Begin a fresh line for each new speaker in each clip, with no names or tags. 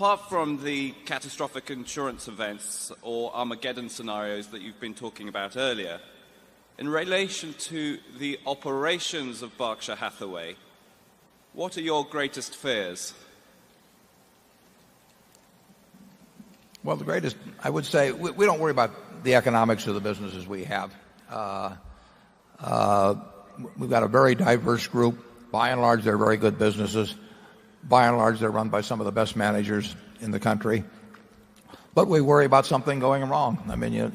apart from the catastrophic insurance events or Armageddon scenarios that you've been talking about earlier, in relation to the operations of Berkshire Hathaway, what are your greatest fears?
Well, the greatest, I would say, we don't worry about the economics of the businesses we have. We've got a very diverse group. By and large, they're very good businesses. By and large, they're run by some of the best managers in the country. But we worry about something going wrong. I mean, you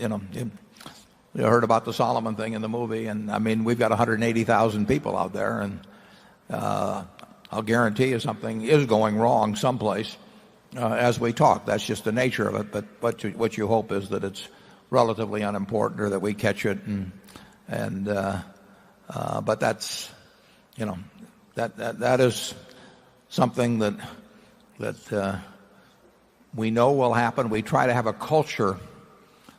heard about the Solomon thing in the movie, and I mean, we've got 180,000 people out there, and I'll guarantee you something is going wrong someplace as we talk. That's just the nature of it. But what you hope is that it's relatively unimportant, or that we catch it, but that's, that is something that we know will happen. We try to have a culture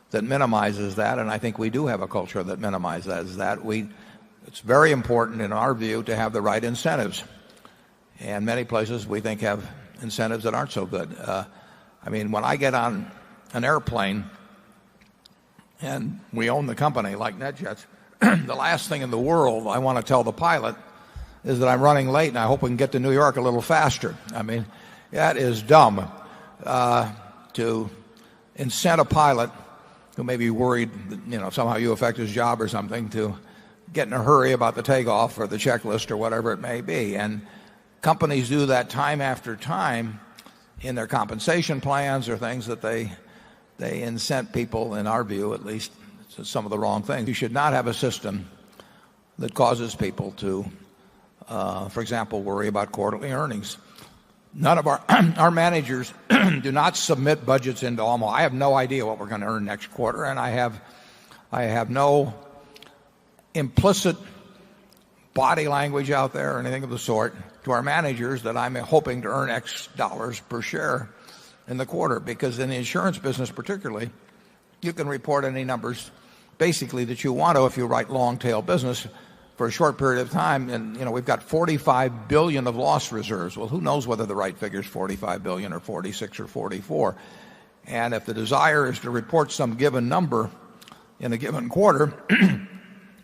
that minimizes that, and I think we do have a culture that minimizes that. It's very important in our view to have the right incentives, and many places we think have incentives that aren't so good. I mean, when I get on an airplane and we own the company like NetJets, the last thing in the world I want to tell the pilot is that I'm running late and I hope we can get to New York a little faster. I mean, that is dumb to incent a pilot who may be worried that, somehow you affect his job or something, to get in a hurry about the takeoff or the checklist or whatever it may be. And companies do that time after time in their compensation plans or things that they incent people, in our view at least, to some of the wrong things. You should not have a system that causes people to, for example, worry about quarterly earnings. None of our managers do not submit budgets into Almo. I have no idea what we're going to earn next quarter, and I have no implicit body language out there or anything of the sort to our managers that I'm hoping to earn X dollars per share in the quarter. Because in the insurance business particularly, you can report any numbers basically that you want to if you write long tail business for a short period of time. And we've got 45 billion of loss reserves. Well, who knows whether the right figure is 45 billion or 46 or 44. And if the desire is to report some given number in a given quarter,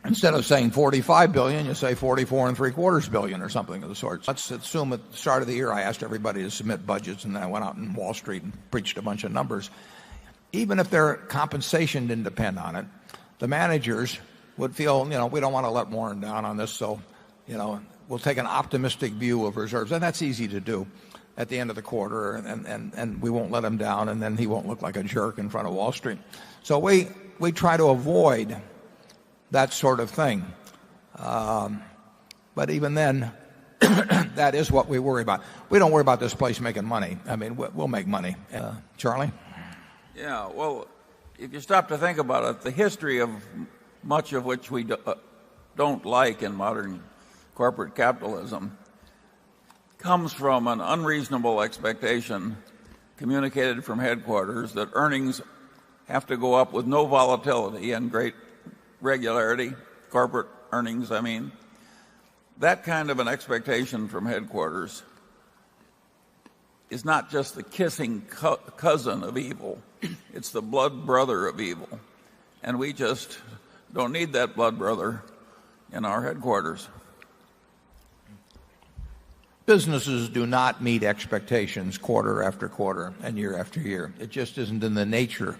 instead of saying 45 billion, you say 44.75 billion or something of the sort. Let's assume at the start of the year I asked everybody to submit budgets, and then I went out in Wall Street and preached a bunch of numbers. Even if their compensation didn't depend on it, the managers would feel, we don't want to let Warren down on this, so, we'll take an optimistic view of reserves. And that's easy to do at the end of the quarter, and we won't let him down, and then he won't look like a jerk in front of Wall Street. So we try to avoid that sort of thing. But even then, that is what we worry about. We don't worry about this place making money. I mean, we'll make money. Charlie?
Yeah, well, if you stop to think about it, the history of much of which we don't like in modern corporate capitalism comes from an unreasonable expectation communicated from headquarters that earnings have to go up with no volatility and great regularity, corporate earnings, I mean. That kind of an expectation from headquarters is not just the kissing cousin of evil, it's the blood brother of evil. And we just don't need that blood brother in our headquarters.
Businesses do not meet expectations quarter after quarter and year after year. It just isn't in the nature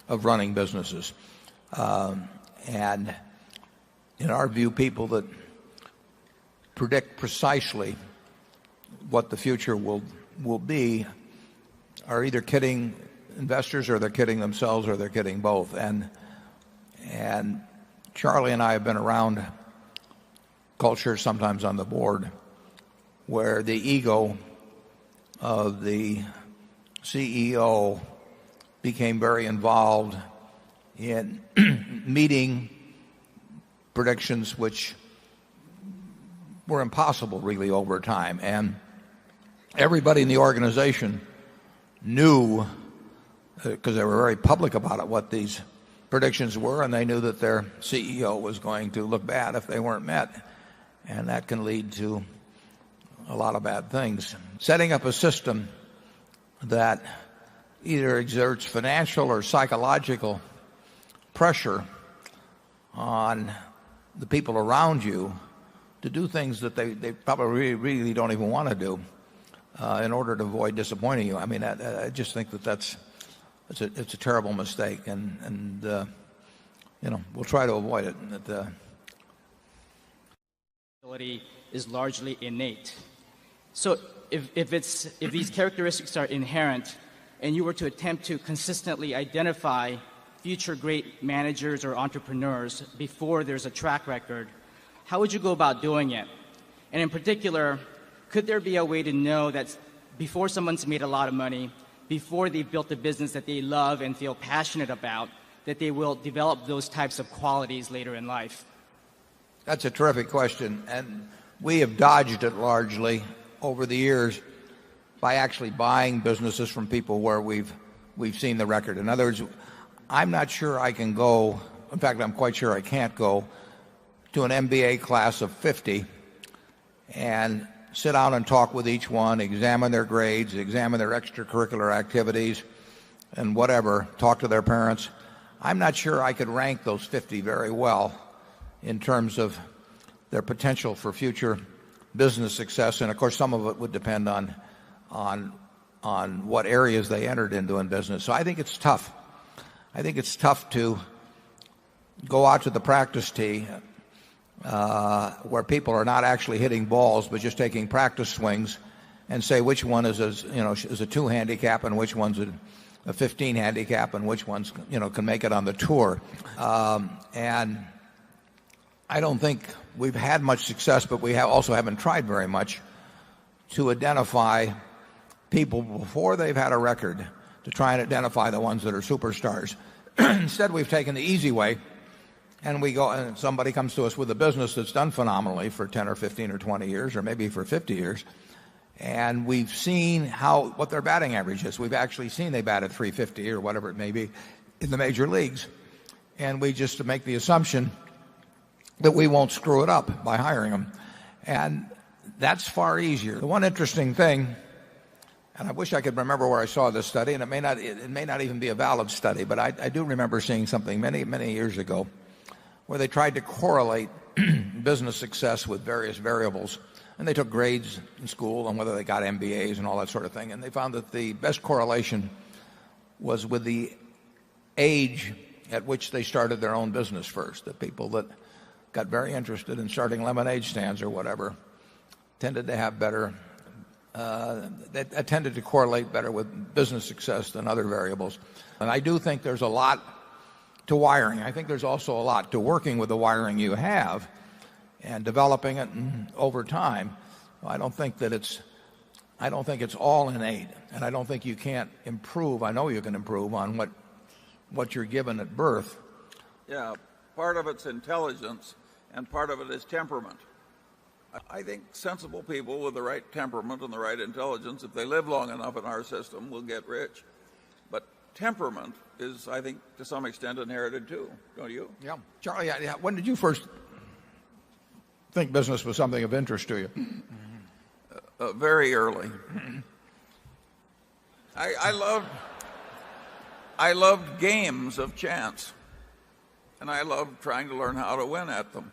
of running businesses. And in our view, people that predict precisely what the future will be are either kidding investors, or they're kidding themselves, or they're kidding both. And Charlie and I have been around cultures, sometimes on the board, where the ego of the CEO became very involved in meeting predictions which were impossible really over time. And everybody in the organization knew, because they were very public about it, what these predictions were, and they knew that their CEO was going to look bad if they weren't met. And that can lead to a lot of bad things. Setting up a system that either exerts financial or psychological pressure on the people around you to do things that they probably really don't even want to do in order to avoid disappointing you. I mean, I just think that it's a terrible mistake, and we'll try to avoid it.
Ability is largely innate. So if these characteristics are inherent, and you were to attempt to consistently identify future great managers or entrepreneurs before there's a track record, how would you go about doing it? And in particular, could there be a way to know that before someone's made a lot of money, before they've built a business that they love and feel passionate about, that they will develop those types of qualities later in life?
That's a terrific question, and we have dodged it largely over the years by actually buying businesses from people where we've seen the record. In other words, I'm not sure I can go, in fact, I'm quite sure I can't go to an MBA class of 50 and sit down and talk with each one, examine their grades, examine their extracurricular activities, and whatever, talk to their parents. I'm not sure I could rank those 50 very well in terms of their potential for future business success. And of course, some of it would depend on what areas they entered into in business. So I think it's tough. I think it's tough to go out to the practice tee where people are not actually hitting balls but just taking practice swings and say which one is a 2 handicap and which one's a 15 handicap and which ones can make it on the tour. And I don't think we've had much success, but we also haven't tried very much to identify people before they've had a record, to try and identify the ones that are superstars. Instead, we've taken the easy way, and we go and somebody comes to us with a business that's done phenomenally for 10 or 15 or 20 years or maybe for 50 years, and we've seen what their batting average is. We've actually seen they batted .350 or whatever it may be in the major leagues, and we just make the assumption that we won't screw it up by hiring them. And that's far easier. The one interesting thing, and I wish I could remember where I saw this study, and it may not even be a valid study, but I do remember seeing something many years ago where they tried to correlate business success with various variables. And they took grades in school and whether they got MBAs and all that sort of thing. And they found that the best correlation was with the age at which they started their own business first. The people that got very interested in starting lemonade stands or whatever tended to have better, tended to correlate better with business success than other variables. And I do think there's a lot to wiring. I think there's also a lot to working with the wiring you have and developing it over time. I don't think it's all innate, and I don't think you can't improve. I know you can improve on what you're given at birth.
Yeah, part of it's intelligence and part of it is temperament. I think sensible people with the right temperament and the right intelligence, if they live long enough in our system, will get rich. But temperament is, I think, to some extent inherited too, don't you?
Yeah. Charlie, when did you first think business was something of interest to you?
Very early. I loved games of chance, and I loved trying to learn how to win at them.